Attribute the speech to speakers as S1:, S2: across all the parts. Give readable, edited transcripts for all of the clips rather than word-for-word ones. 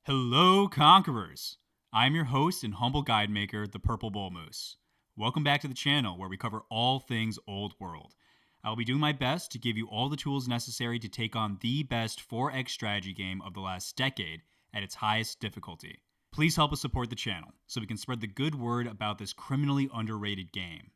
S1: Hello, Conquerors! I'm your host and humble guide maker, the Purple Bull Moose. Welcome back to the channel where we cover all things Old World. I'll be doing my best to give you all the tools necessary to take on the best 4X strategy game of the last decade at its highest difficulty. Please help us support the channel so we can spread the good word about this criminally underrated game.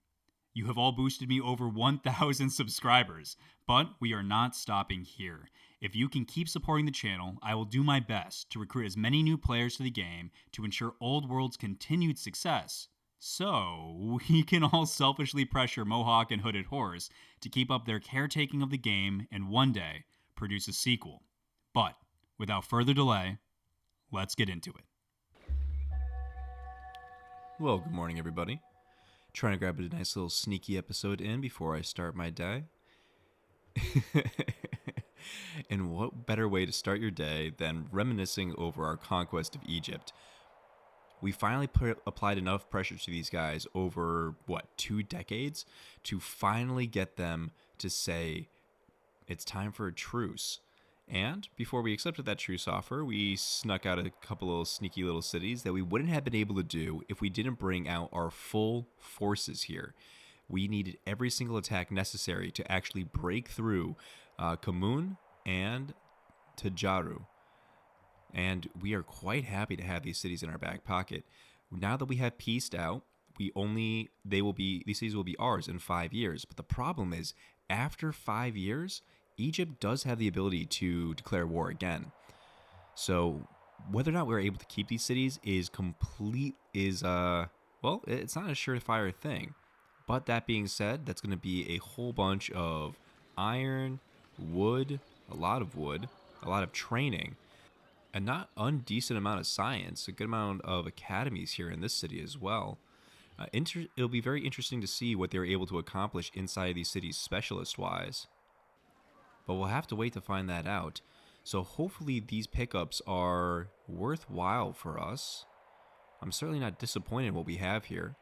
S1: You have all boosted me over 1,000 subscribers, but we are not stopping here. If you can keep supporting the channel, I will do my best to recruit as many new players to the game to ensure Old World's continued success, so we can all selfishly pressure Mohawk and Hooded Horse to keep up their caretaking of the game and one day produce a sequel. But without further delay, let's get into it.
S2: Well, good morning, everybody. Trying to grab a nice little sneaky episode in before I start my day. And what better way to start your day than reminiscing over our conquest of Egypt? We finally applied enough pressure to these guys over, 2 decades to finally get them to say, it's time for a truce. And before we accepted that truce offer, we snuck out a couple of sneaky little cities that we wouldn't have been able to do if we didn't bring out our full forces here. We needed every single attack necessary to actually break through Kamun and Tajaru. And we are quite happy to have these cities in our back pocket. Now that we have pieced out, these cities will be ours in 5 years. But the problem is, after 5 years, Egypt does have the ability to declare war again. So whether or not we're able to keep these cities it's not a surefire thing. But that being said, that's going to be a whole bunch of iron, wood, a lot of training, a not undecent amount of science, a good amount of academies here in this city as well. It'll be very interesting to see what they're able to accomplish inside these cities specialist-wise. But we'll have to wait to find that out. So hopefully these pickups are worthwhile for us. I'm certainly not disappointed in what we have here.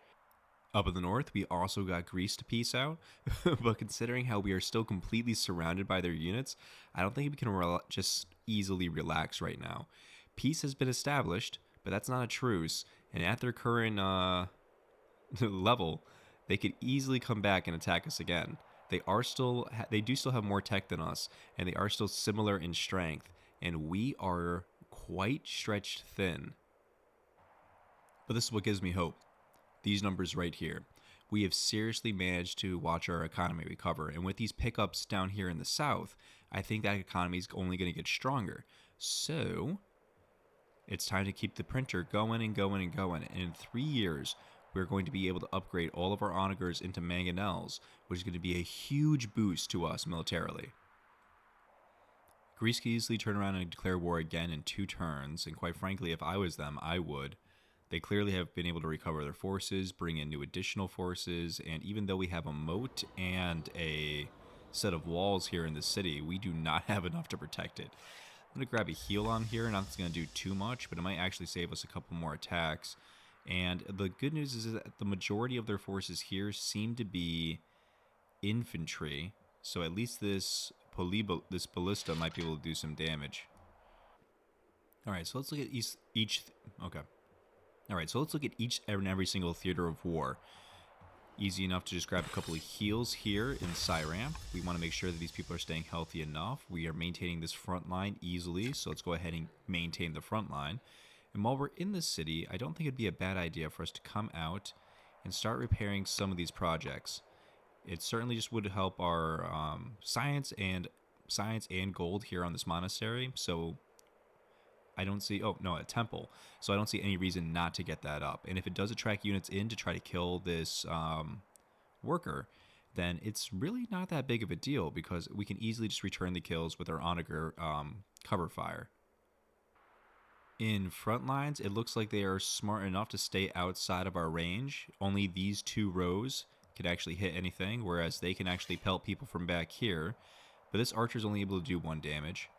S2: Up in the north, we also got Greece to piece out. But considering how we are still completely surrounded by their units, I don't think we can just easily relax right now. Peace has been established, but that's not a truce. And at their current level, they could easily come back and attack us again. They do still have more tech than us, and they are still similar in strength, and we are quite stretched thin. But this is what gives me hope. These numbers right here. We have seriously managed to watch our economy recover, and with these pickups down here in the south, I think that economy is only going to get stronger. So it's time to keep the printer going and going and going, and in 3 years, we're going to be able to upgrade all of our onagers into mangonels, which is going to be a huge boost to us militarily. Greece could easily turn around and declare war again in 2 turns, and quite frankly, if I was them, I would. They clearly have been able to recover their forces, bring in new additional forces, and even though we have a moat and a set of walls here in the city, we do not have enough to protect it. I'm going to grab a heal on here, not that's going to do too much, but it might actually save us a couple more attacks. And the good news is that the majority of their forces here seem to be infantry, so at least this ballista might be able to do some damage. Alright, so let's look at each and every single theater of war. Easy enough to just grab a couple of heals here in Cyram. We want to make sure that these people are staying healthy enough. We are maintaining this front line easily, so let's go ahead and maintain the front line. And while we're in this city, I don't think it'd be a bad idea for us to come out and start repairing some of these projects. It certainly just would help our science and gold here on this monastery. So I don't see, a temple. So I don't see any reason not to get that up. And if it does attract units in to try to kill this worker, then it's really not that big of a deal because we can easily just return the kills with our onager cover fire. In front lines, it looks like they are smart enough to stay outside of our range. Only these 2 rows can actually hit anything, whereas they can actually pelt people from back here. But this archer is only able to do 1 damage.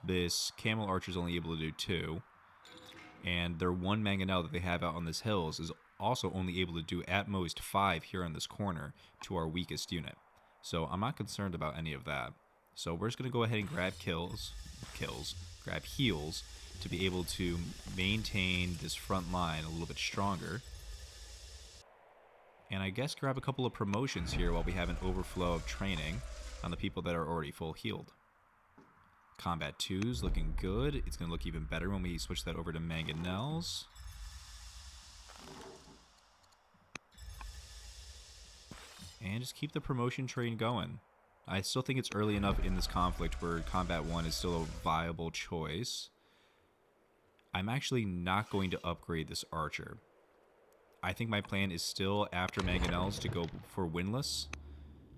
S2: This camel archer is only able to do 2. And their 1 mangonel that they have out on this hills is also only able to do at most 5 here on this corner to our weakest unit. So I'm not concerned about any of that. So we're just going to go ahead and grab grab heals, to be able to maintain this front line a little bit stronger. And I guess grab a couple of promotions here while we have an overflow of training on the people that are already full healed. Combat 2's looking good. It's going to look even better when we switch that over to mangonels. And just keep the promotion train going. I still think it's early enough in this conflict where Combat 1 is still a viable choice. I'm actually not going to upgrade this archer. I think my plan is still after mangonels to go for windlass.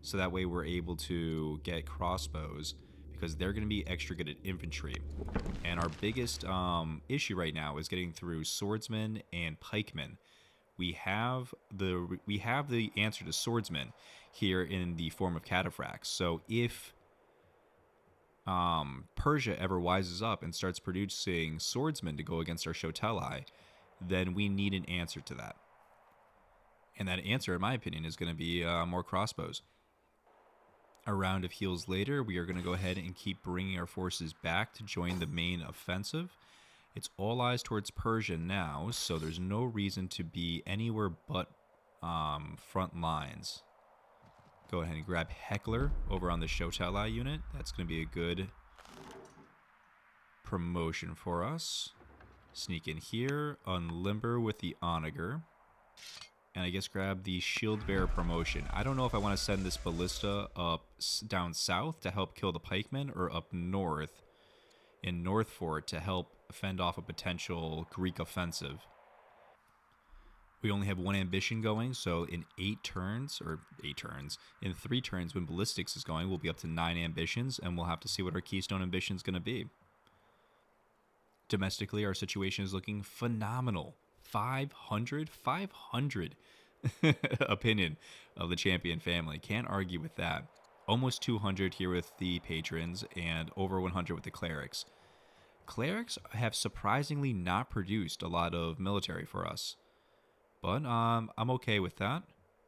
S2: So that way we're able to get crossbows, because they're going to be extra good at infantry. And our biggest issue right now is getting through swordsmen and pikemen. We have the answer to swordsmen here in the form of cataphracts. So if Persia ever wises up and starts producing swordsmen to go against our Shotelai, then we need an answer to that. And that answer, in my opinion, is going to be more crossbows. A round of heals later, we are going to go ahead and keep bringing our forces back to join the main offensive. It's all eyes towards Persia now, so there's no reason to be anywhere but front lines. Go ahead and grab Heckler over on the Shotelai unit. That's going to be a good promotion for us. Sneak in here, unlimber with the Onager. And I guess grab the Shield Bearer promotion. I don't know if I want to send this ballista up down south to help kill the pikemen, or up north in North Fort to help fend off a potential Greek offensive. We only have one ambition going, so in 3 turns when ballistics is going, we'll be up to 9 ambitions, and we'll have to see what our keystone ambition is going to be. Domestically, our situation is looking phenomenal. 500 opinion of the champion family. Can't argue with that. Almost 200 here with the patrons, and over 100 with the clerics. Clerics have surprisingly not produced a lot of military for us, but I'm okay with that.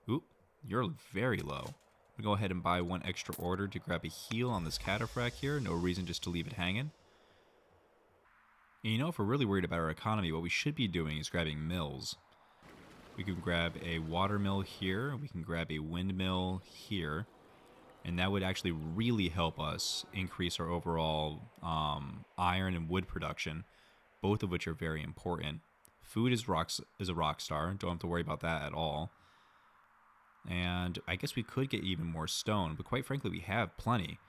S2: Oop, you're very low. I'm gonna go ahead and buy 1 extra order to grab a heal on this cataphract here. No reason just to leave it hanging. And you know, if we're really worried about our economy, what we should be doing is grabbing mills. We can grab a water mill here. We can grab a windmill here. And that would actually really help us increase our overall iron and wood production, both of which are very important. Food is a rock star. Don't have to worry about that at all. And I guess we could get even more stone, but quite frankly, we have plenty.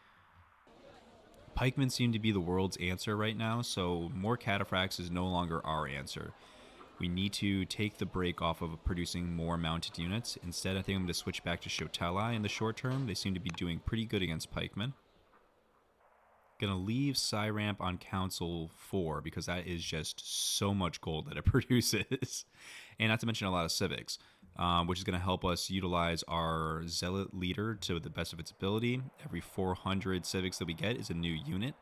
S2: Pikemen seem to be the world's answer right now, so more cataphracts is no longer our answer. We need to take the break off of producing more mounted units. Instead, I think I'm going to switch back to Shotelai in the short term. They seem to be doing pretty good against pikemen. Going to leave Cyramp on Council 4 because that is just so much gold that it produces. And not to mention a lot of civics, which is going to help us utilize our Zealot leader to the best of its ability. Every 400 civics that we get is a new unit.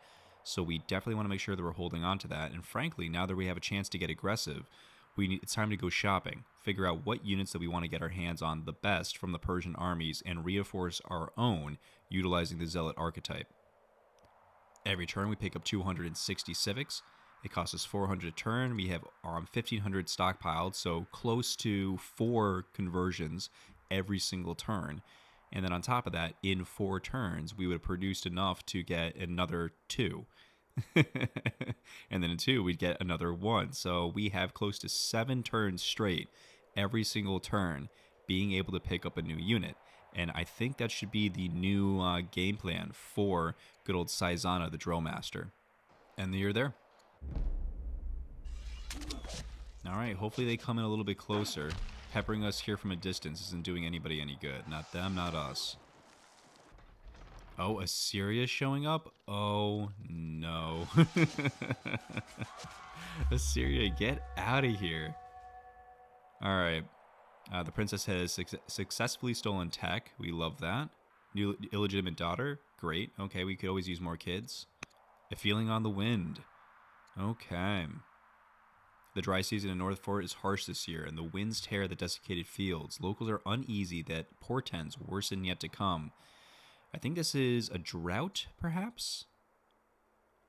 S2: So we definitely want to make sure that we're holding on to that. And frankly, now that we have a chance to get aggressive, it's time to go shopping, figure out what units that we want to get our hands on the best from the Persian armies, and reinforce our own utilizing the Zealot archetype. Every turn we pick up 260 civics. It costs us 400 a turn. We have 1,500 stockpiled, so close to 4 conversions every single turn. And then on top of that, in 4 turns, we would have produced enough to get another 2. And then in 2 we'd get another 1. So we have close to 7 turns straight every single turn being able to pick up a new unit. And I think that should be the new game plan for good old Saizana, the drill master. And you're there. Alright, hopefully they come in a little bit closer. Peppering us here from a distance isn't doing anybody any good. Not them, not us. Oh, Assyria's showing up? Oh, no. Assyria, get out of here. Alright. The princess has successfully stolen tech. We love that. New illegitimate daughter. Great. Okay, we could always use more kids. A feeling on the wind. Okay. The dry season in North Fort is harsh this year, and the winds tear the desiccated fields. Locals are uneasy that portends worse than yet to come. I think this is a drought, perhaps?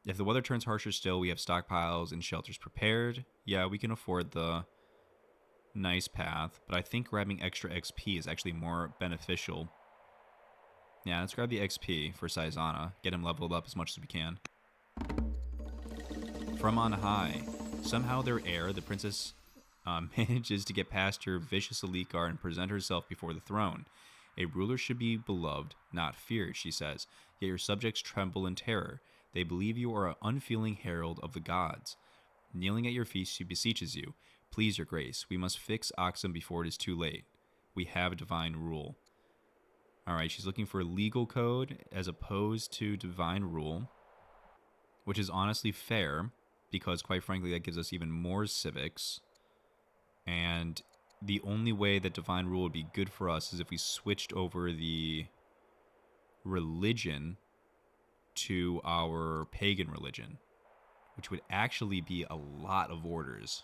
S2: If the weather turns harsher still, we have stockpiles and shelters prepared. Yeah, we can afford the nice path, but I think grabbing extra XP is actually more beneficial. Yeah, let's grab the XP for Saizana. Get him leveled up as much as we can. From on high, somehow their heir, the princess, manages to get past her vicious elite guard and present herself before the throne. A ruler should be beloved, not feared, she says, yet your subjects tremble in terror. They believe you are an unfeeling herald of the gods. Kneeling at your feet, she beseeches you, please, your grace, we must fix Aksum before it is too late. We have divine rule. Alright, she's looking for legal code as opposed to divine rule, which is honestly fair, because quite frankly that gives us even more civics. And the only way that divine rule would be good for us is if we switched over the religion to our pagan religion, which would actually be a lot of orders.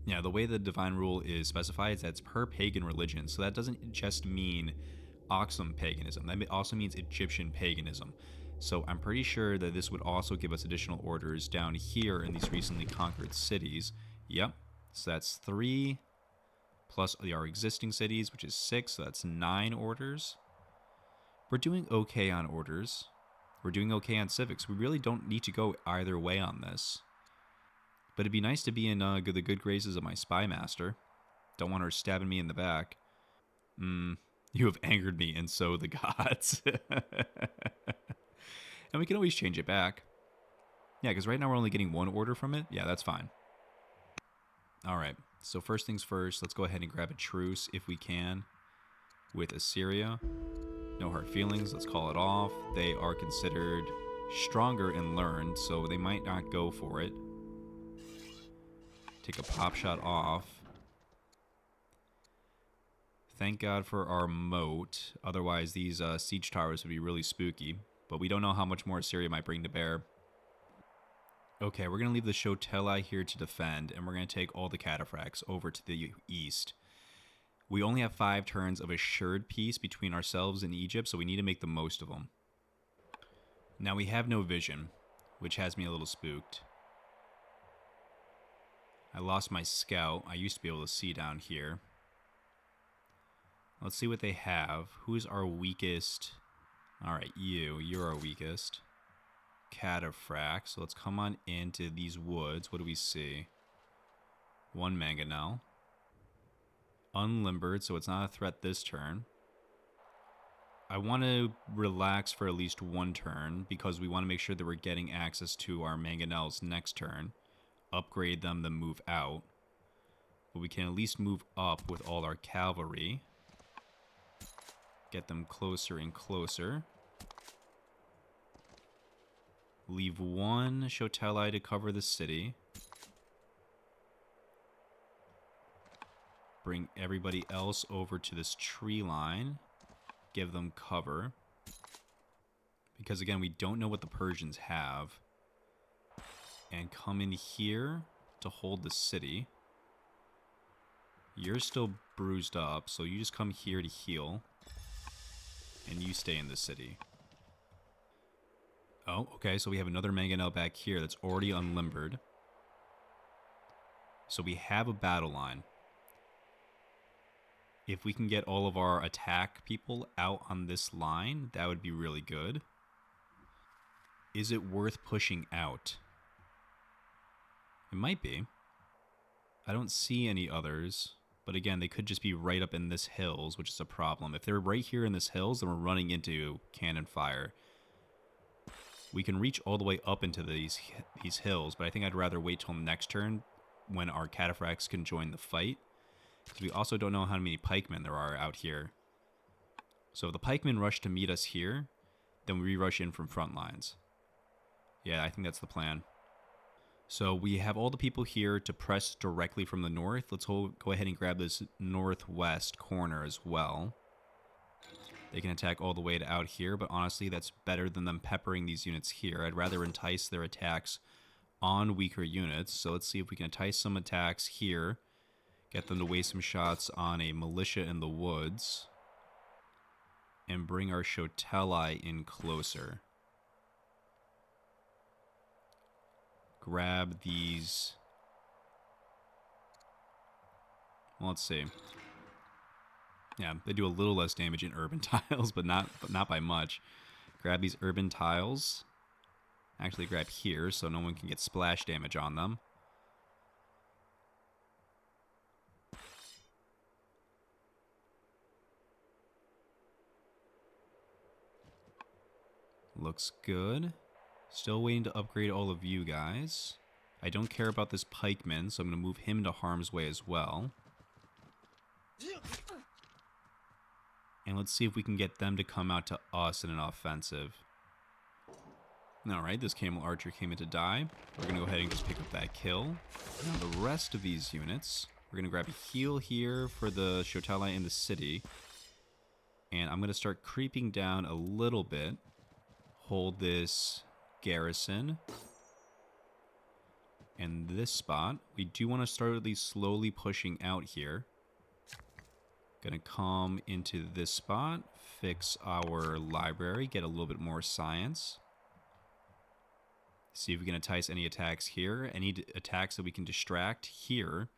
S2: Yeah, the way the divine rule is specified is that it's per pagan religion, so that doesn't just mean Aksum paganism, that also means Egyptian paganism. So I'm pretty sure that this would also give us additional orders down here in these recently conquered cities. Yep, so that's 3 plus our existing cities, which is 6, so that's 9 orders. We're doing okay on orders. We're doing okay on civics. We really don't need to go either way on this. But it'd be nice to be in the good graces of my spy master. Don't want her stabbing me in the back. You have angered me, and so the gods. And we can always change it back. Yeah, because right now we're only getting 1 order from it. Yeah, that's fine. Alright, so first things first, let's go ahead and grab a truce if we can with Assyria. No hard feelings, let's call it off. They are considered stronger and learned, so they might not go for it. Take a pop shot off. Thank God for our moat, otherwise these siege towers would be really spooky. But we don't know how much more Assyria might bring to bear. Okay, we're going to leave the Shoteli here to defend, and we're going to take all the cataphracts over to the east. We only have 5 turns of assured peace between ourselves and Egypt, so we need to make the most of them. Now we have no vision, which has me a little spooked. I lost my scout. I used to be able to see down here. Let's see what they have. Who's our weakest? Alright, you're our weakest. Cataphract. So let's come on into these woods. What do we see? 1 mangonel. Unlimbered, so it's not a threat this turn. I want to relax for at least 1 turn because we want to make sure that we're getting access to our mangonels next turn. Upgrade them, then move out. But we can at least move up with all our cavalry. Get them closer and closer. Leave 1 Shoteli to cover the city. Bring everybody else over to this tree line. Give them cover. Because again, we don't know what the Persians have. And come in here to hold the city. You're still bruised up, so you just come here to heal. And you stay in the city. Oh, okay, so we have another mangonel back here that's already unlimbered. So we have a battle line. If we can get all of our attack people out on this line, that would be really good. Is it worth pushing out? It might be. I don't see any others. But again, they could just be right up in this hills, which is a problem. If they're right here in this hills, then we're running into cannon fire. We can reach all the way up into these hills, but I think I'd rather wait till next turn when our cataphracts can join the fight. Because we also don't know how many pikemen there are out here. So if the pikemen rush to meet us here, then we rush in from front lines. Yeah, I think that's the plan. So we have all the people here to press directly from the north. Let's go ahead and grab this northwest corner as well. They can attack all the way to out here, but honestly, that's better than them peppering these units here. I'd rather entice their attacks on weaker units. So let's see if we can entice some attacks here. Get them to waste some shots on a militia in the woods. And bring our Shoteli in closer. grab these. Well, let's see. Yeah, they do a little less damage in urban tiles, but not by much. Grab these urban tiles. Actually, grab here so no one can get splash damage on them. Looks good. Still waiting to upgrade all of you guys. I don't care about this pikeman, so I'm going to move him to harm's way as well. And let's see if we can get them to come out to us in an offensive. Alright, this camel archer came in to die. We're going to go ahead and just pick up that kill. Now the rest of these units, we're going to grab a heal here for the Shotala in the city. And I'm going to start creeping down a little bit. Hold this garrison. And this spot, we do want to start at least slowly pushing out here. Gonna come into this spot, fix our library, get a little bit more science. See if we can entice any attacks here. Any attacks that we can distract here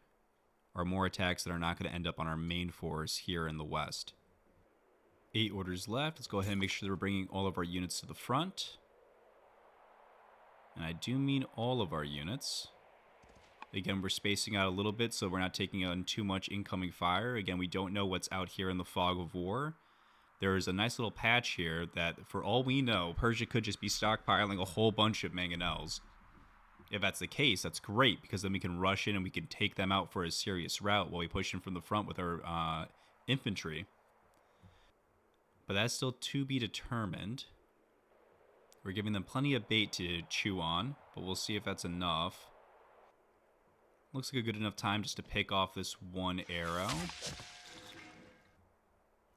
S2: are more attacks that are not going to end up on our main force here in the west. 8 orders left. Let's go ahead and make sure that we're bringing all of our units to the front. And I do mean all of our units. Again, we're spacing out a little bit so we're not taking on too much incoming fire. Again, we don't know what's out here in the fog of war. There's a nice little patch here that, for all we know, Persia could just be stockpiling a whole bunch of mangonels. If that's the case, that's great, because then we can rush in and we can take them out for a serious rout while we push in from the front with our infantry. But that's still to be determined. We're giving them plenty of bait to chew on, but we'll see if that's enough. Looks like a good enough time just to pick off this one arrow.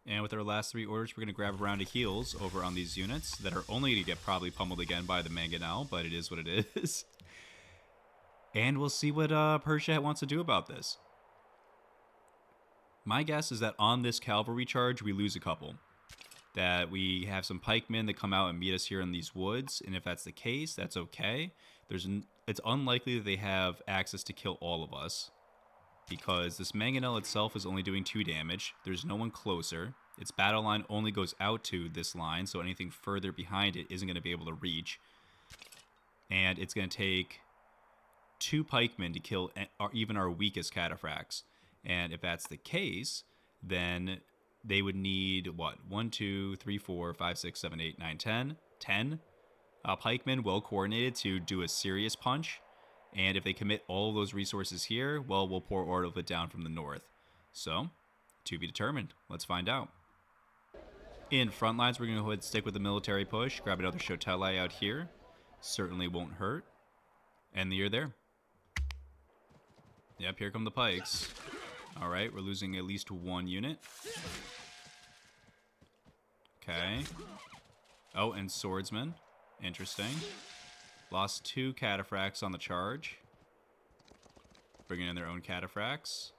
S2: And with our last 3 orders, we're going to grab a round of heals over on these units that are only going to get probably pummeled again by the mangonel, but it is what it is. And we'll see what Persia wants to do about this. My guess is that on this cavalry charge, we lose a couple. That we have some pikemen that come out and meet us here in these woods, and if that's the case, that's okay. It's unlikely that they have access to kill all of us, because this mangonel itself is only doing 2 damage. There's no one closer. Its battle line only goes out to this line, so anything further behind it isn't going to be able to reach. And it's going to take 2 pikemen to kill even our weakest cataphracts. And if that's the case, then they would need, what, 1, 2, 3, 4, 5, 6, 7, 8, 9, 10? 10 pikemen well coordinated to do a serious punch. And if they commit all of those resources here, well, we'll pour all of it down from the north. So, to be determined. Let's find out. In front lines, we're going to go ahead and stick with the military push. Grab another Shotala out here. Certainly won't hurt. And you're there. Yep, here come the pikes. Alright, we're losing at least 1 unit. Okay. Oh, and swordsman. Interesting. Lost 2 cataphracts on the charge. Bringing in their own cataphracts.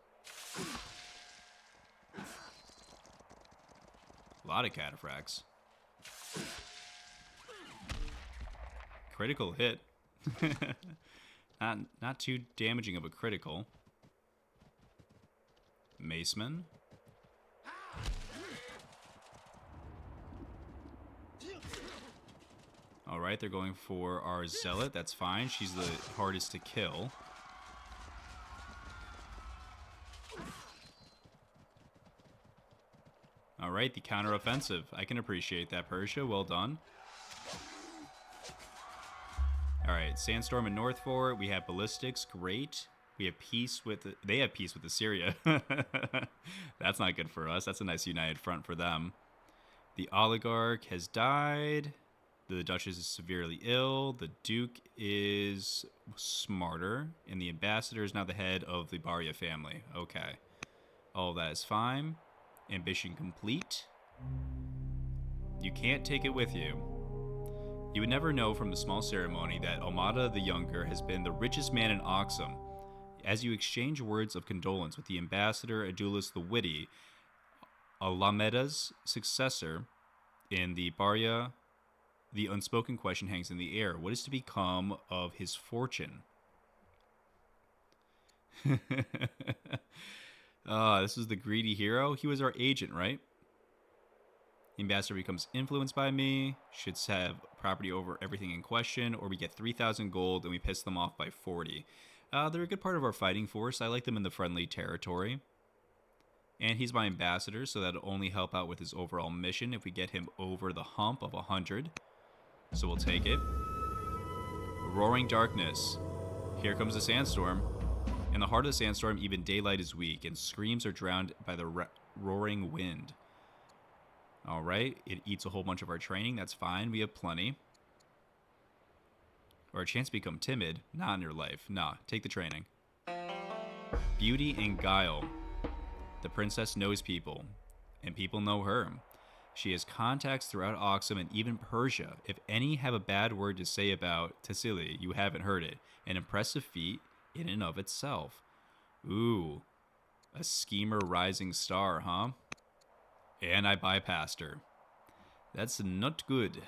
S2: A lot of cataphracts. Critical hit. Not too damaging of a critical. Maceman. Alright, they're going for our zealot. That's fine. She's the hardest to kill. Alright, the counteroffensive. I can appreciate that, Persia. Well done. Alright, Sandstorm and North Fort. We have ballistics. Great. We have peace with... They have peace with Assyria. That's not good for us. That's a nice united front for them. The oligarch has died. The Duchess is severely ill. The Duke is smarter. And the ambassador is now the head of the Barya family. Okay. All that is fine. Ambition complete. You can't take it with you. You would never know from the small ceremony that Almada the Younger has been the richest man in Aksum. As you exchange words of condolence with the ambassador Adulis the Witty, Alameda's successor in the Barya
S1: The unspoken question hangs in the air. What is to become of his fortune? This is the greedy hero. He was our agent, right? The ambassador becomes influenced by me, should have property over everything in question, or we get 3,000 gold and we piss them off by 40. They're a good part of our fighting force. I like them in the friendly territory. And he's my ambassador, so that'll only help out with his overall mission if we get him over the hump of 100. So we'll take it. Roaring darkness. Here comes the sandstorm. In the heart of the sandstorm, even daylight is weak, and screams are drowned by the roaring wind. Alright, it eats a whole bunch of our training. That's fine, we have plenty. Or a chance to become timid. Not in your life. Nah, take the training. Beauty and guile. The princess knows people, and people know her. She has contacts throughout Aksum and even Persia. If any have a bad word to say about Tassili, you haven't heard it. An impressive feat in and of itself. Ooh, a schemer rising star, huh? And I bypassed her. That's not good.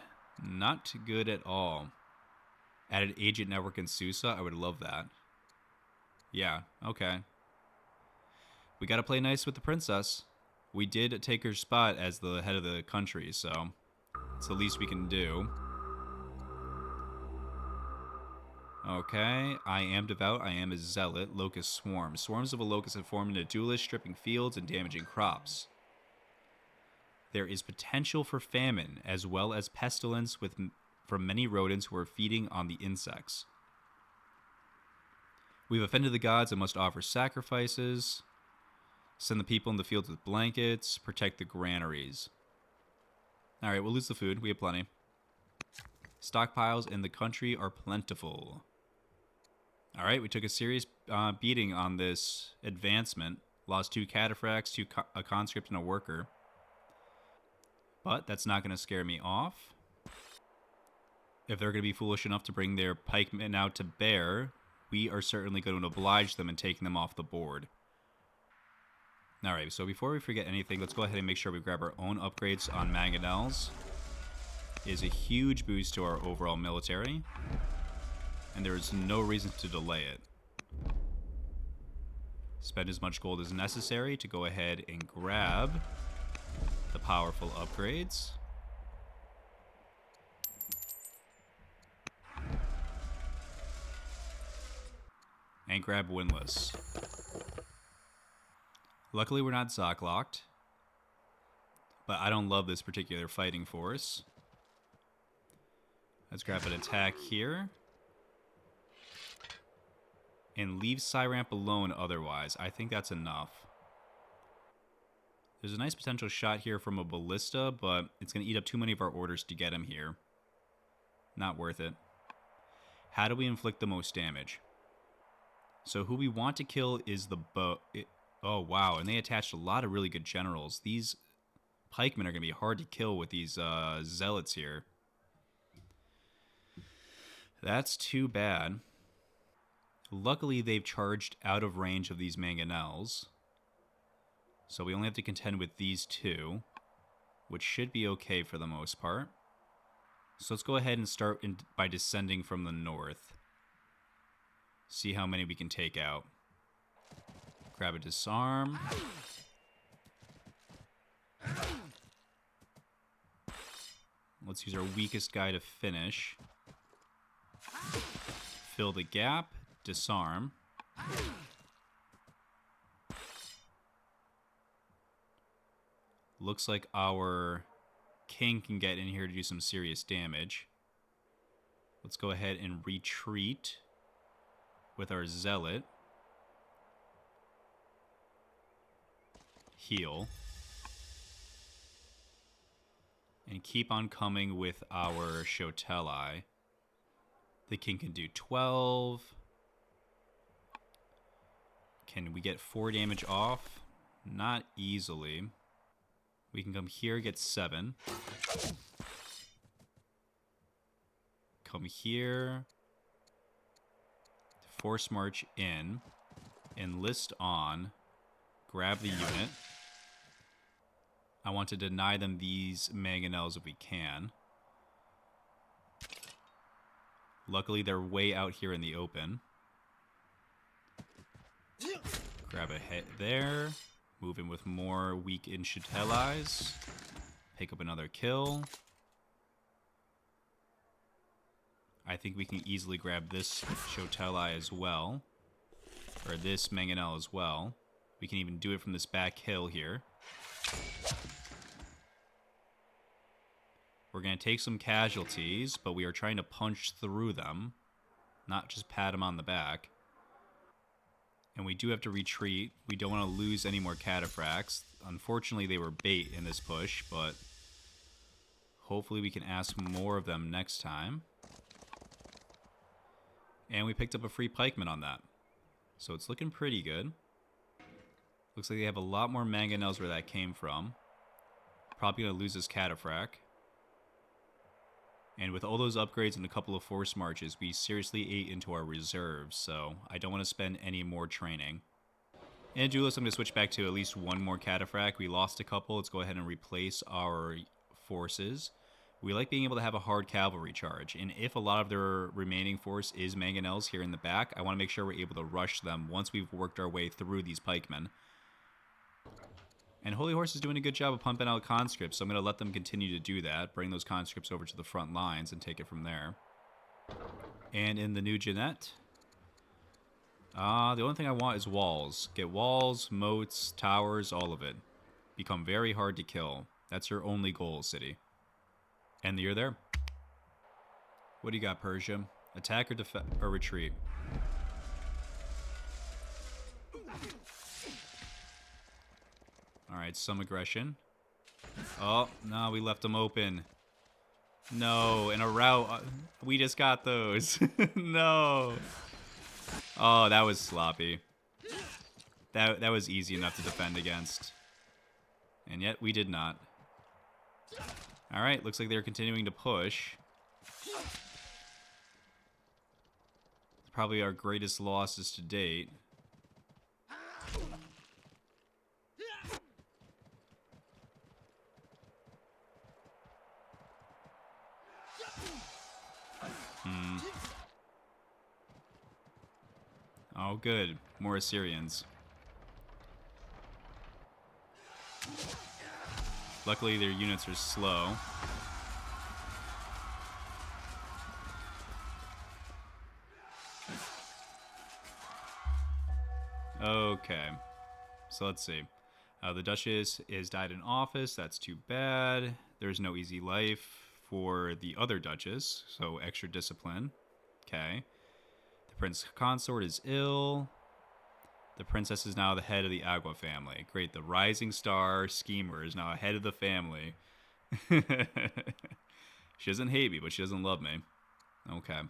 S1: Not good at all. Added agent network in Susa, I would love that. Yeah, okay. We gotta play nice with the princess. We did take her spot as the head of the country, so it's the least we can do. Okay, I am devout, I am a zealot. Locust swarm. Swarms of a locust have formed into duelists, stripping fields and damaging crops. There is potential for famine, as well as pestilence from many rodents who are feeding on the insects. We've offended the gods and must offer sacrifices. Send the people in the fields with blankets. Protect the granaries. Alright, we'll lose the food. We have plenty. Stockpiles in the country are plentiful. Alright, we took a serious beating on this advancement. Lost 2 cataphracts, a conscript, and a worker. But that's not going to scare me off. If they're going to be foolish enough to bring their pikemen out to bear, we are certainly going to oblige them in taking them off the board. Alright, so before we forget anything, let's go ahead and make sure we grab our own upgrades on mangonels. It is a huge boost to our overall military, and there is no reason to delay it. Spend as much gold as necessary to go ahead and grab the powerful upgrades. And grab windlass. Luckily we're not Zoc locked, but I don't love this particular fighting force. Let's grab an attack here. And leave Cyramp alone otherwise. I think that's enough. There's a nice potential shot here from a ballista, but it's going to eat up too many of our orders to get him here. Not worth it. How do we inflict the most damage? So who we want to kill is the bow. Oh, wow. And they attached a lot of really good generals. These pikemen are going to be hard to kill with these zealots here. That's too bad. Luckily, they've charged out of range of these mangonels. So we only have to contend with these 2, which should be okay for the most part. So let's go ahead and start by descending from the north. See how many we can take out. Grab a disarm. Let's use our weakest guy to finish. Fill the gap. Disarm. Looks like our king can get in here to do some serious damage. Let's go ahead and retreat with our zealot. Heal. And keep on coming with our Shoteli. The king can do 12. Can we get 4 damage off? Not easily. We can come here, get 7. Come here. Force march in. Enlist on. Grab the unit. I want to deny them these mangonels if we can.
S2: Luckily, they're way out here in the open. Grab a hit there. Move in with more weak Inchatelais. Pick up another kill. I think we can easily grab this Shotelai as well. Or this Mangonel as well. We can even do it from this back hill here. We're going to take some casualties, but we are trying to punch through them. Not just pat them on the back. And we do have to retreat. We don't want to lose any more cataphracts. Unfortunately, they were bait in this push, but hopefully we can ask more of them next time. And we picked up a free pikeman on that. So it's looking pretty good. Looks like they have a lot more mangonels where that came from. Probably going to lose this cataphract. And with all those upgrades and a couple of force marches, we seriously ate into our reserves, so I don't want to spend any more training. In Duelist, I'm going to switch back to at least one more cataphract. We lost a couple. Let's go ahead and replace our forces. We like being able to have a hard cavalry charge, and if a lot of their remaining force is mangonels here in the back, I want to make sure we're able to rush them once we've worked our way through these pikemen. And Holy Horse is doing a good job of pumping out conscripts, so I'm going to let them continue to do that. Bring those conscripts over to the front lines and take it from there. And in the new Jeanette, the only thing I want is walls. Get walls, moats, towers, all of it. Become very hard to kill. That's your only goal, city. And you're there. What do you got, Persia? Attack or retreat? Alright, some aggression. Oh, no, we left them open. No, in a rout. We just got those. No. Oh, that was sloppy. That was easy enough to defend against. And yet, we did not. Alright, looks like they're continuing to push. Probably our greatest losses to date. Oh, good. More Assyrians. Luckily, their units are slow. Okay. So let's see. The Duchess is died in office. That's too bad. There's no easy life for the other Duchess, so extra discipline. Okay. The Prince Consort is ill. The Princess is now the head of the Agua family. Great. The Rising Star Schemer is now head of the family. She doesn't hate me, but she doesn't love me. Okay.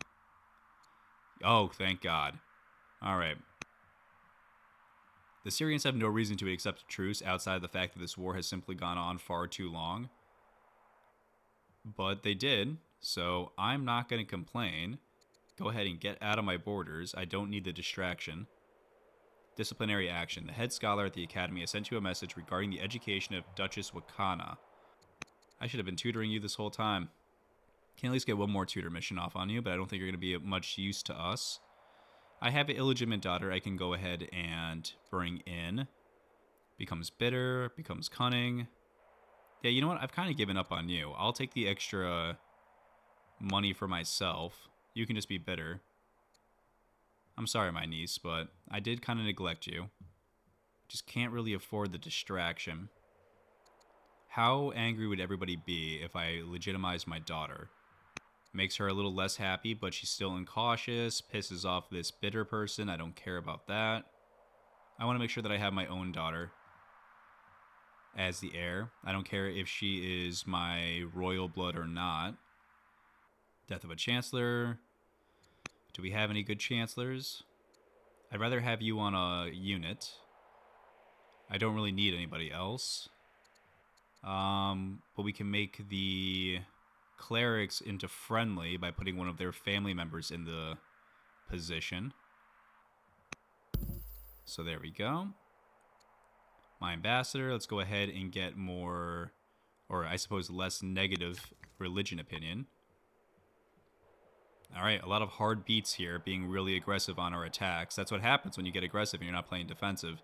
S2: Oh, thank God. All right. The Syrians have no reason to accept a truce outside of the fact that this war has simply gone on far too long. But they did, so I'm not going to complain. Go ahead and get out of my borders. I don't need the distraction. Disciplinary action. The head scholar at the academy has sent you a message regarding the education of Duchess Wakana. I should have been tutoring you this whole time. Can at least get one more tutor mission off on you, but I don't think you're going to be of much use to us. I have an illegitimate daughter I can go ahead and bring in. Becomes bitter, becomes cunning. Yeah, you know what? I've kind of given up on you. I'll take the extra money for myself. You can just be bitter. I'm sorry, my niece, but I did kind of neglect you. Just can't really afford the distraction. How angry would everybody be if I legitimized my daughter? Makes her a little less happy, but she's still incautious, pisses off this bitter person. I don't care about that. I want to make sure that I have my own daughter as the heir. I don't care if she is my royal blood or not. Death of a chancellor. Do we have any good chancellors? I'd rather have you on a unit. I don't really need anybody else. But we can make the clerics into friendly by putting one of their family members in the position. So there we go. My ambassador, let's go ahead and get more, or I suppose less negative religion opinion. All right, a lot of hard beats here, being really aggressive on our attacks. That's what happens when you get aggressive and you're not playing defensive.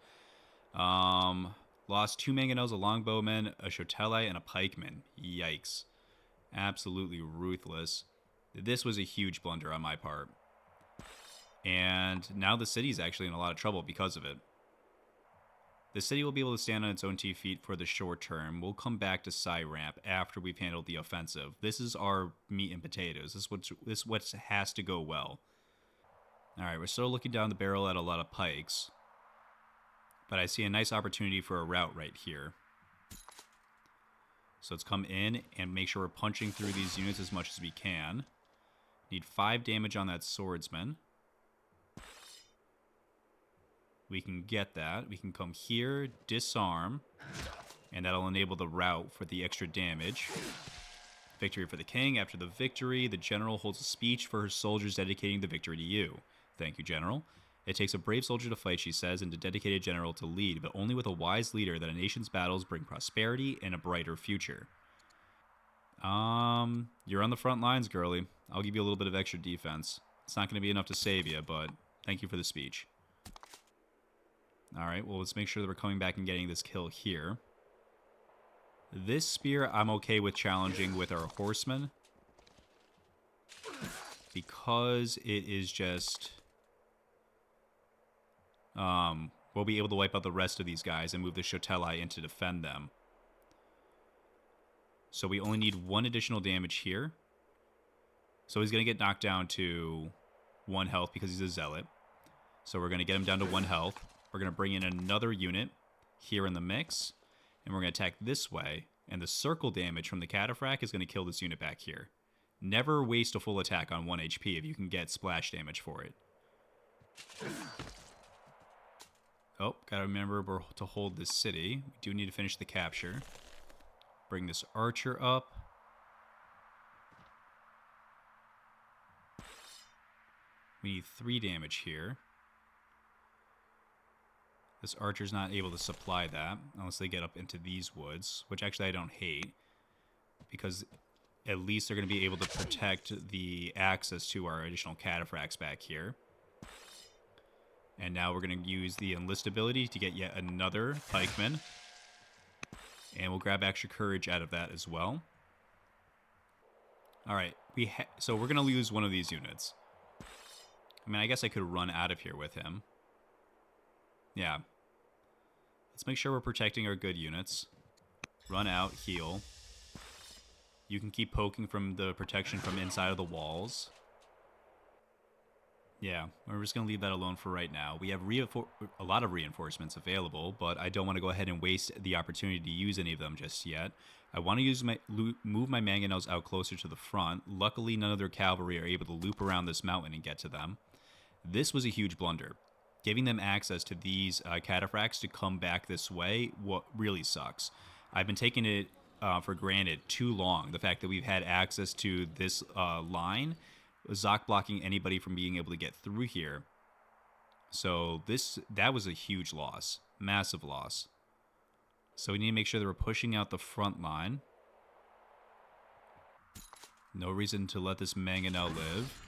S2: Lost 2 mangonels, a longbowman, a shotele, and a pikeman. Yikes. Absolutely ruthless. This was a huge blunder on my part. And now the city's actually in a lot of trouble because of it. The city will be able to stand on its own 2 feet for the short term. We'll come back to Ramp after we've handled the offensive. This is our meat and potatoes. This what has to go well. All right, we're still looking down the barrel at a lot of pikes. But I see a nice opportunity for a route right here. So let's come in and make sure we're punching through these units as much as we can. Need 5 damage on that swordsman. We can get that. We can come here, disarm, and that'll enable the route for the extra damage. Victory for the king. After the victory, the general holds a speech for her soldiers dedicating the victory to you. Thank you, General. It takes a brave soldier to fight, she says, and a dedicated general to lead, but only with a wise leader that a nation's battles bring prosperity and a brighter future. You're on the front lines, girlie. I'll give you a little bit of extra defense. It's not going to be enough to save you, but thank you for the speech. Alright, well, let's make sure that we're coming back and getting this kill here. This spear, I'm okay with challenging with our horsemen. Because it is just... we'll be able to wipe out the rest of these guys and move the shotele in to defend them. So we only need 1 additional damage here. So he's going to get knocked down to 1 health because he's a zealot. So we're going to get him down to 1 health. We're going to bring in another unit here in the mix. And we're going to attack this way. And the circle damage from the cataphract is going to kill this unit back here. Never waste a full attack on 1 HP if you can get splash damage for it. Oh, gotta remember to hold this city. We do need to finish the capture. Bring this archer up. We need 3 damage here. This archer's not able to supply that unless they get up into these woods, which actually I don't hate, because at least they're going to be able to protect the access to our additional cataphracts back here. And now we're going to use the enlist ability to get yet another pikeman. And we'll grab extra courage out of that as well. Alright, so we're going to lose 1 of these units. I mean, I guess I could run out of here with him. Yeah. Let's make sure we're protecting our good units. Run out, heal. You can keep poking from the protection from inside of the walls. Yeah, we're just going to leave that alone for right now. We have a lot of reinforcements available, but I don't want to go ahead and waste the opportunity to use any of them just yet. I want to move my mangonels out closer to the front. Luckily, none of their cavalry are able to loop around this mountain and get to them. This was a huge blunder. Giving them access to these cataphracts to come back this way really sucks. I've been taking it for granted too long. The fact that we've had access to this line, Zoc blocking anybody from being able to get through here. So that was a huge loss. Massive loss. So we need to make sure that we're pushing out the front line. No reason to let this mangonel live.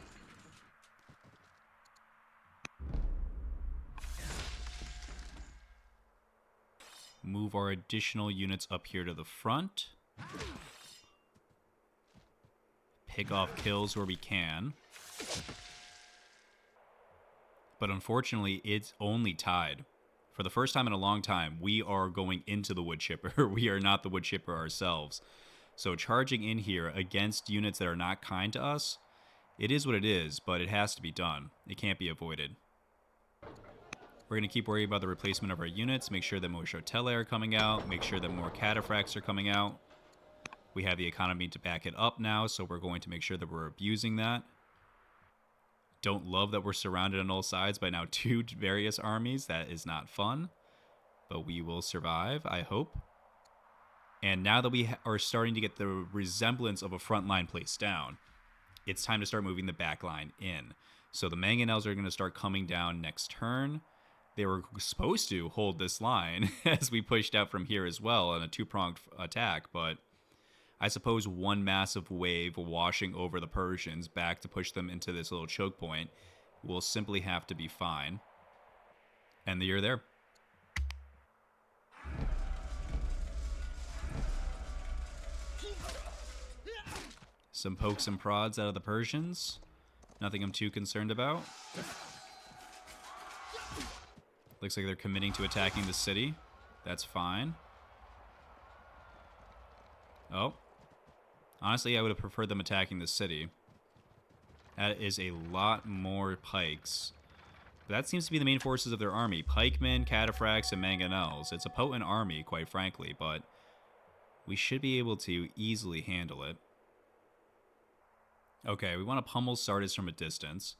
S2: Move our additional units up here to the front. Pick off kills where we can. But unfortunately, it's only tied. For the first time in a long time, we are going into the wood chipper. We are not the wood chipper ourselves. So charging in here against units that are not kind to us, it is what it is, but it has to be done. It can't be avoided. We're going to keep worrying about the replacement of our units, make sure that more shotele are coming out, make sure that more cataphracts are coming out. We have the economy to back it up now, so we're going to make sure that we're abusing that. Don't love that we're surrounded on all sides by now 2 various armies. That is not fun, but we will survive, I hope. And now that we are starting to get the resemblance of a front line placed down, it's time to start moving the back line in. So the mangonels are going to start coming down next turn. They were supposed to hold this line as we pushed out from here as well on a 2-pronged attack, but I suppose one massive wave washing over the Persians back to push them into this little choke point will simply have to be fine. And you're there. Some pokes and prods out of the Persians. Nothing I'm too concerned about. Looks like they're committing to attacking the city. That's fine. Oh. Honestly, I would have preferred them attacking the city. That is a lot more pikes. But that seems to be the main forces of their army. Pikemen, cataphracts, and mangonels. It's a potent army, quite frankly, but we should be able to easily handle it. Okay, we want to pummel Sardis from a distance.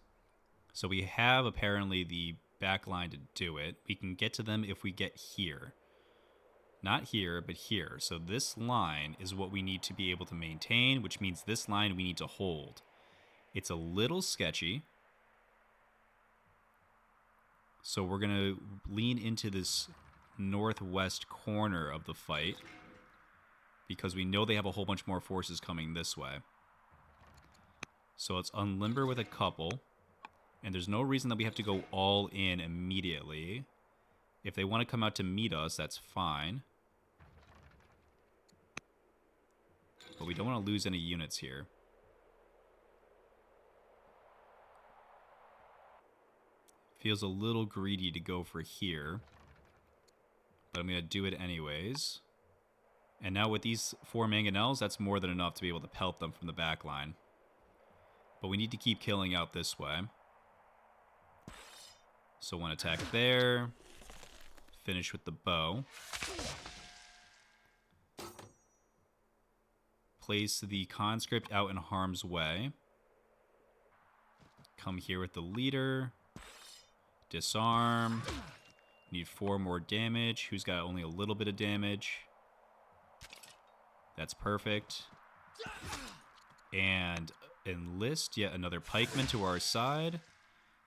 S2: So we have apparently the back line to do it. We can get to them if we get here. Not here, but here. So this line is what we need to be able to maintain, which means this line we need to hold. It's a little sketchy. So we're going to lean into this northwest corner of the fight because we know they have a whole bunch more forces coming this way. So let's unlimber with a couple. And there's no reason that we have to go all in immediately. If they want to come out to meet us, that's fine. But we don't want to lose any units here. Feels a little greedy to go for here. But I'm going to do it anyways. And now with these 4 mangonels, that's more than enough to be able to pelt them from the back line. But we need to keep killing out this way. So one attack there. Finish with the bow. Place the conscript out in harm's way. Come here with the leader. Disarm. Need 4 more damage. Who's got only a little bit of damage? That's perfect. And enlist yet another pikeman to our side.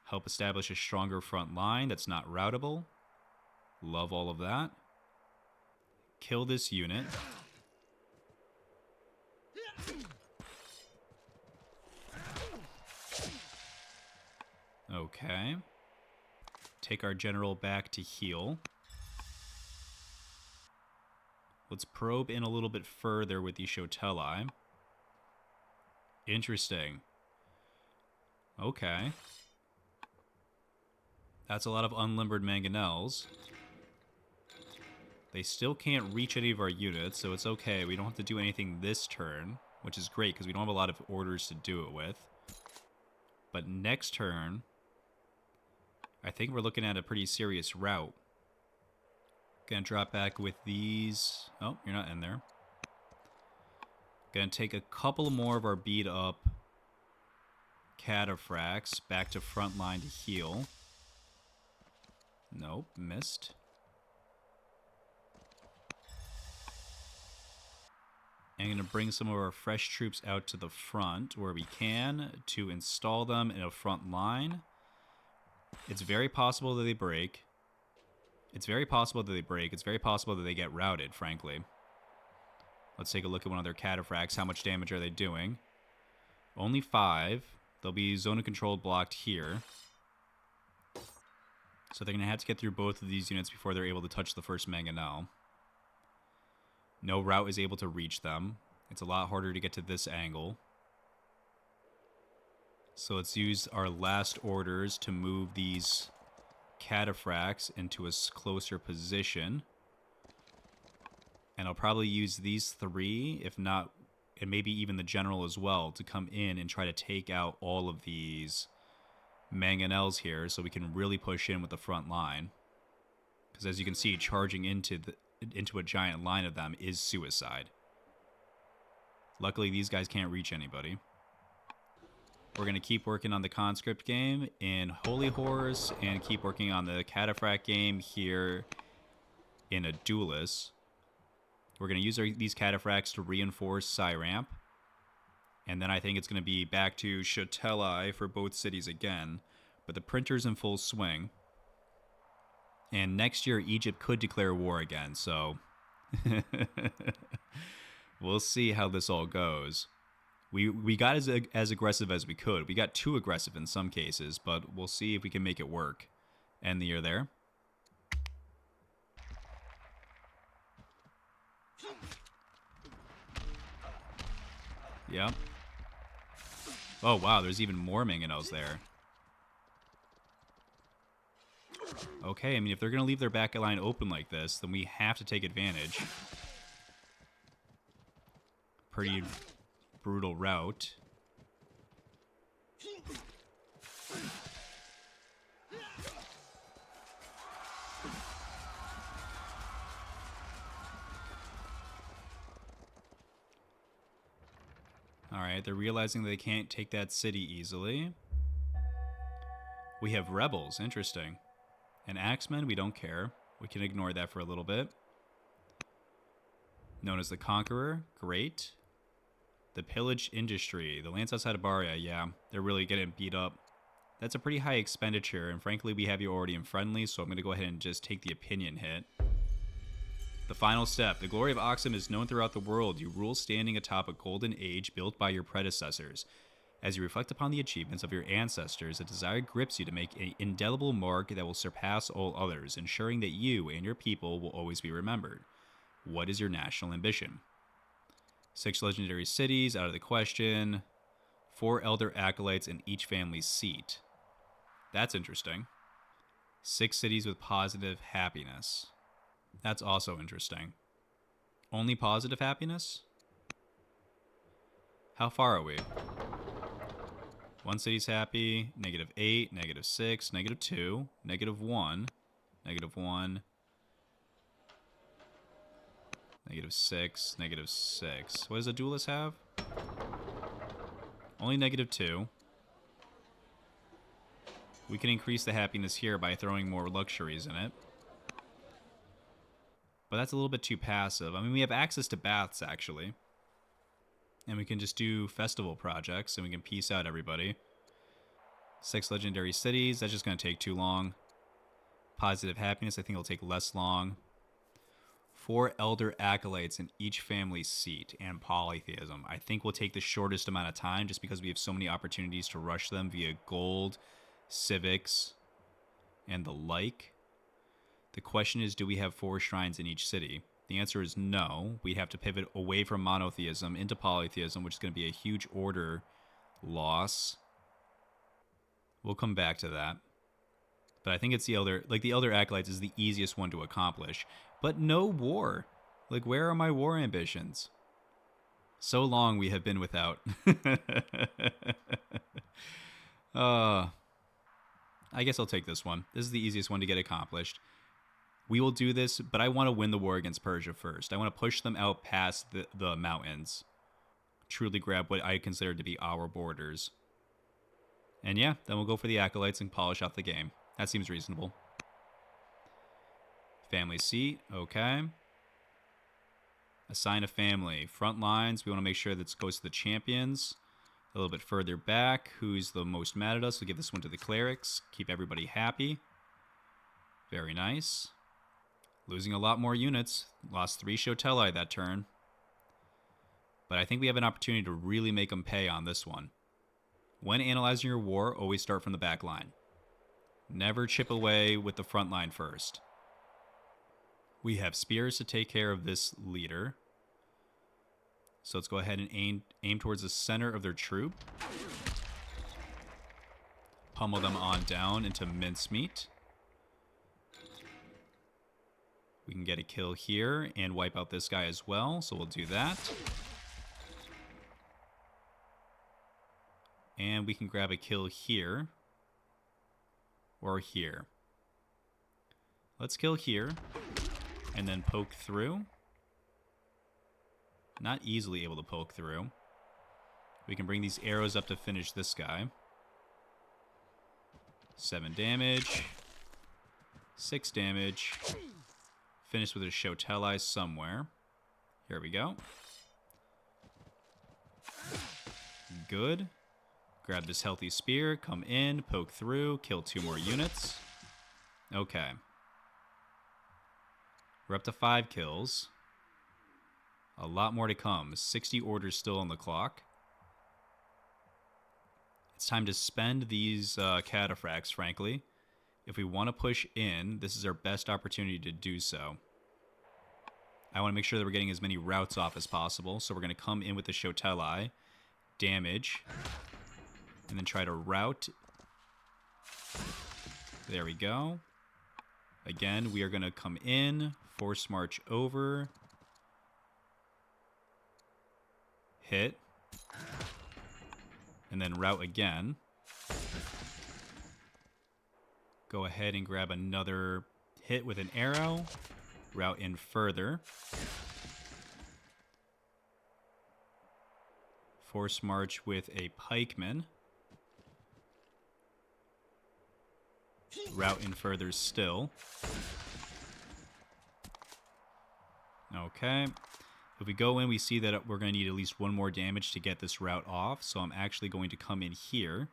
S2: Help establish a stronger front line that's not routable. Love all of that. Kill this unit. Okay. Take our general back to heal. Let's probe in a little bit further with the Shotelai. Interesting. Okay. That's a lot of unlimbered mangonels. They still can't reach any of our units, so it's okay. We don't have to do anything this turn, which is great because we don't have a lot of orders to do it with. But next turn, I think we're looking at a pretty serious route. Gonna drop back with these. Oh, you're not in there. Gonna take a couple more of our beat up cataphracts back to front line to heal. Nope, missed. I'm going to bring some of our fresh troops out to the front where we can to install them in a front line. It's very possible that they break. It's very possible that they break. It's very possible that they get routed, frankly. Let's take a look at one of their cataphracts. How much damage are they doing? Only 5. They'll be zone of control blocked here. So they're going to have to get through both of these units before they're able to touch the first mangonel. No route is able to reach them. It's a lot harder to get to this angle. So let's use our last orders to move these cataphracts into a closer position. And I'll probably use these 3, if not, and maybe even the general as well, to come in and try to take out all of these mangonels here so we can really push in with the front line. Because as you can see, charging into a giant line of them is suicide. Luckily, these guys can't reach anybody. We're going to keep working on the conscript game in Holy Horse and keep working on the cataphract game here in a duelist. We're going to use these cataphracts to reinforce Cyramp. And then I think it's going to be back to Shotelai for both cities again. But the printer's in full swing. And next year, Egypt could declare war again, so We'll see how this all goes. We got as aggressive as we could. We got too aggressive in some cases, but we'll see if we can make it work. End the year there. Yep. Oh, wow, there's even more mangonels there. Okay, I mean, if they're going to leave their back line open like this, then we have to take advantage. Pretty brutal route. Alright, they're realizing they can't take that city easily. We have rebels, interesting. And axemen, we don't care. We can ignore that for a little bit. Known as the Conqueror, great. The pillage industry, the lands outside of Baria, yeah, they're really getting beat up. That's a pretty high expenditure, and frankly, we have you already in friendly, so I'm going to go ahead and just take the opinion hit. The final step. The glory of Aksum is known throughout the world. You rule standing atop a golden age built by your predecessors. As you reflect upon the achievements of your ancestors, a desire grips you to make an indelible mark that will surpass all others, ensuring that you and your people will always be remembered. What is your national ambition? 6 legendary cities, out of the question. 4 elder acolytes in each family's seat. That's interesting. 6 cities with positive happiness. That's also interesting. Only positive happiness? How far are we? 1 city's happy, -8, -6, -2, -1, -1, -6, -6. What does a duelist have? Only -2. We can increase the happiness here by throwing more luxuries in it. But that's a little bit too passive. I mean, we have access to baths, actually. And we can just do festival projects, and we can peace out everybody. 6 legendary cities. That's just going to take too long. Positive happiness, I think it'll take less long. 4 elder acolytes in each family's seat, and polytheism. I think we'll take the shortest amount of time, just because we have so many opportunities to rush them via gold, civics, and the like. The question is, do we have 4 shrines in each city? The answer is no. We have to pivot away from monotheism into polytheism, which is going to be a huge order loss. We'll come back to that. But I think it's the elder acolytes is the easiest one to accomplish. But no war. Like, where are my war ambitions? So long we have been without. I guess I'll take this one. This is the easiest one to get accomplished. We will do this, but I want to win the war against Persia first. I want to push them out past the mountains. Truly grab what I consider to be our borders. And yeah, then we'll go for the acolytes and polish out the game. That seems reasonable. Family seat, okay. Assign a family. Front lines, we want to make sure that goes to the champions. A little bit further back, who's the most mad at us? We'll give this one to the clerics. Keep everybody happy. Very nice. Losing a lot more units. Lost 3 Shotelai that turn. But I think we have an opportunity to really make them pay on this one. When analyzing your war, always start from the back line. Never chip away with the front line first. We have spears to take care of this leader. So let's go ahead and aim towards the center of their troop. Pummel them on down into mincemeat. We can get a kill here and wipe out this guy as well, so we'll do that. And we can grab a kill here. Or here. Let's kill here. And then poke through. Not easily able to poke through. We can bring these arrows up to finish this guy. 7 damage. 6 damage. Finish with a Shotelai somewhere. Here we go. Good. Grab this healthy spear, come in, poke through, kill 2 more units. Okay. We're up to 5 kills.
S1: A lot more to come. 60 orders still on the clock. It's time to spend these cataphracts, frankly. If we want to push in, this is our best opportunity to do so. I want to make sure that we're getting as many routes off as possible. So we're going to come in with the Shotelai, damage, and then try to route. There we go. Again, we are going to come in, force march over, hit, and then route again. Go ahead and grab another hit with an arrow, route in further. Force march with a pikeman. Route in further still. Okay. If we go in, we see that we're going to need at least one more damage to get this route off. So I'm actually going to come in here.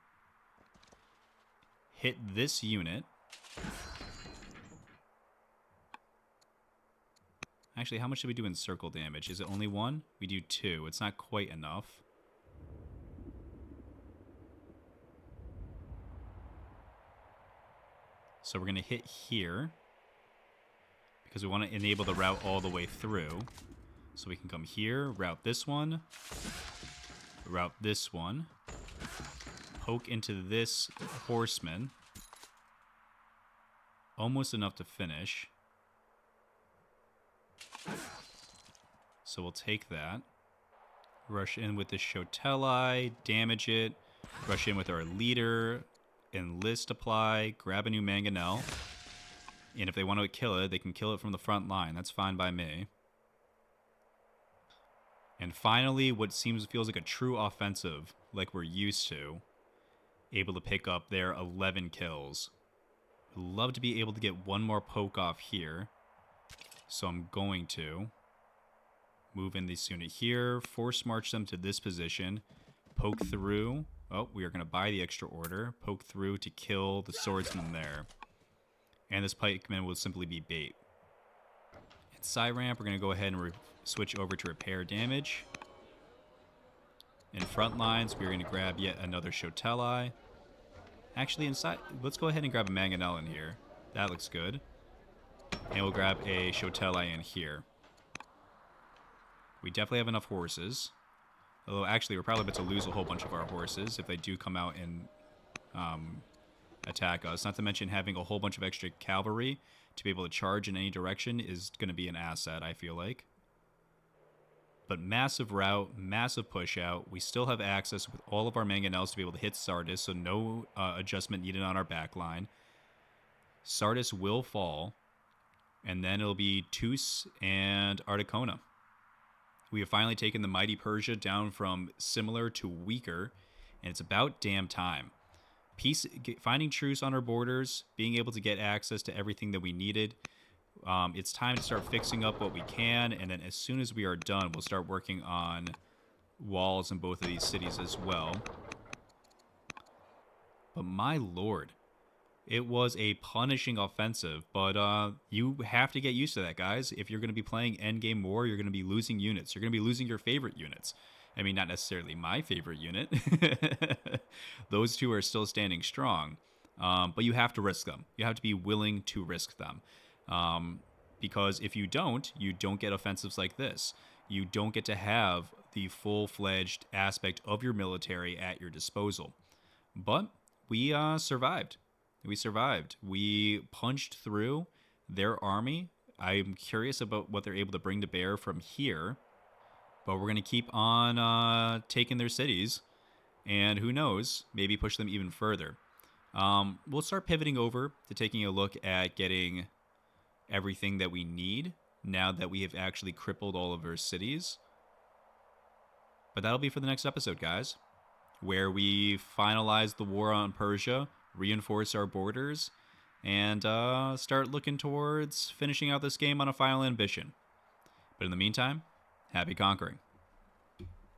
S1: Hit this unit. Actually, how much do we do in circle damage? Is it only one? We do 2. It's not quite enough. So we're going to hit here because we want to enable the route all the way through. So we can come here, route this one, route this one, poke into this horseman. Almost enough to finish. So we'll take that. Rush in with the Shotelai, damage it. Rush in with our leader, enlist apply, grab a new mangonel. And if they want to kill it, they can kill it from the front line. That's fine by me. And finally, what feels like a true offensive, like we're used to, able to pick up their 11 kills. I'd love to be able to get one more poke off here. So I'm going to move in this unit here, force march them to this position, poke through. Oh, we are going to buy the extra order. Poke through to kill the swordsman there. And this pikeman will simply be bait. At side ramp, we're going to go ahead and switch over to repair damage. In front lines, we're going to grab yet another Shotelai. Actually, inside, let's go ahead and grab a mangonel in here. That looks good. And we'll grab a Shotelai in here. We definitely have enough horses. Although, actually, we're probably about to lose a whole bunch of our horses if they do come out and attack us. Not to mention having a whole bunch of extra cavalry to be able to charge in any direction is going to be an asset, I feel like. But massive route, massive push out. We still have access with all of our mangonels to be able to hit Sardis, so no adjustment needed on our back line. Sardis will fall, and then it'll be Tus and Articona. We have finally taken the mighty Persia down from similar to weaker, and it's about damn time. Finding truce on our borders, being able to get access to everything that we needed. It's time to start fixing up what we can, and then as soon as we are done, we'll start working on walls in both of these cities as well. But my lord, it was a punishing offensive, but you have to get used to that, guys. If you're going to be playing endgame war, you're going to be losing units. You're going to be losing your favorite units. I mean, not necessarily my favorite unit. Those two are still standing strong, but you have to risk them. You have to be willing to risk them. Because if you don't get offensives like this. You don't get to have the full-fledged aspect of your military at your disposal. But we survived. We survived. We punched through their army. I'm curious about what they're able to bring to bear from here. But we're going to keep on taking their cities. And who knows, maybe push them even further. We'll start pivoting over to taking a look at getting everything that we need now that we have actually crippled all of our cities. But that'll be for the next episode, guys, where we finalize the war on Persia, reinforce our borders, and start looking towards finishing out this game on a final ambition. But in the meantime, happy conquering.